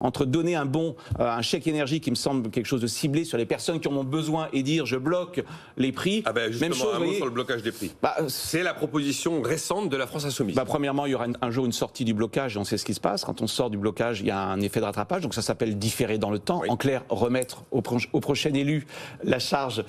Entre donner un bon, un chèque énergie qui me semble quelque chose de ciblé sur les personnes qui en ont besoin et dire je bloque les prix. Ah ben justement, même chose, un mot sur le blocage des prix. C'est la proposition récente de la France Insoumise. Premièrement, il y aura un jour une sortie du blocage et on sait ce qui se passe. Quand on sort du blocage, il y a un effet de rattrapage. Donc ça s'appelle différer dans le temps. Oui. En clair, remettre au prochain élu la charge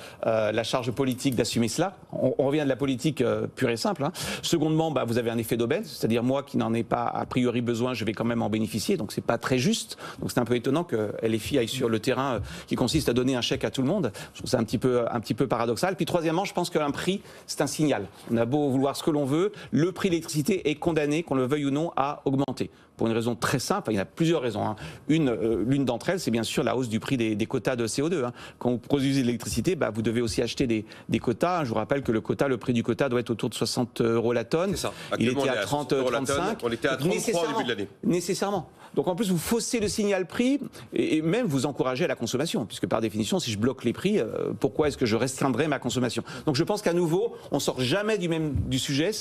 politique d'assumer cela. On revient de la politique pure et simple. Hein. Secondement, vous avez un effet d'aubaine. C'est-à-dire moi qui n'en ai pas a priori besoin, je vais quand même en bénéficier. Donc c'est pas très juste. Donc c'est un peu étonnant que LFI aille sur le terrain qui consiste à donner un chèque à tout le monde. Je trouve ça un petit peu paradoxal. Puis troisièmement, je pense qu'un prix, c'est un signal. On a beau vouloir ce que l'on veut, le prix de l'électricité est condamné, qu'on le veuille ou non, à augmenter. Pour une raison très simple, il y en a plusieurs raisons. Hein. L'une d'entre elles, c'est bien sûr la hausse du prix des quotas de CO2. Hein. Quand vous produisez de l'électricité, vous devez aussi acheter des quotas. Je vous rappelle que le prix du quota doit être autour de 60 € la tonne. C'est ça. Il était à 30, 35. On était à 33 au début de l'année. Nécessairement. Donc en plus, vous faussez le signal prix et même vous encouragez à la consommation. Puisque par définition, si je bloque les prix, pourquoi est-ce que je restreindrai ma consommation? Donc je pense qu'à nouveau, on ne sort jamais du sujet.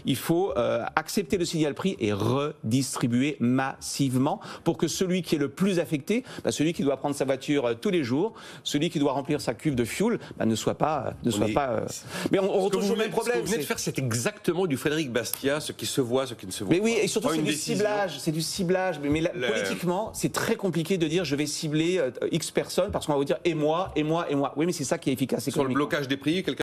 Il faut accepter le signal prix et redistribuer massivement pour que celui qui est le plus affecté, celui qui doit prendre sa voiture tous les jours, celui qui doit remplir sa cuve de fuel, ne soit pas. Mais on retrouve le même problème. Ce que vous venez de faire, c'est exactement du Frédéric Bastiat, ce qui se voit, ce qui ne se voit pas. Mais oui, pas. et surtout c'est du ciblage. C'est du ciblage. Mais politiquement, c'est très compliqué de dire je vais cibler X personnes parce qu'on va vous dire et moi. Oui, mais c'est ça qui est efficace. Sur le blocage des prix,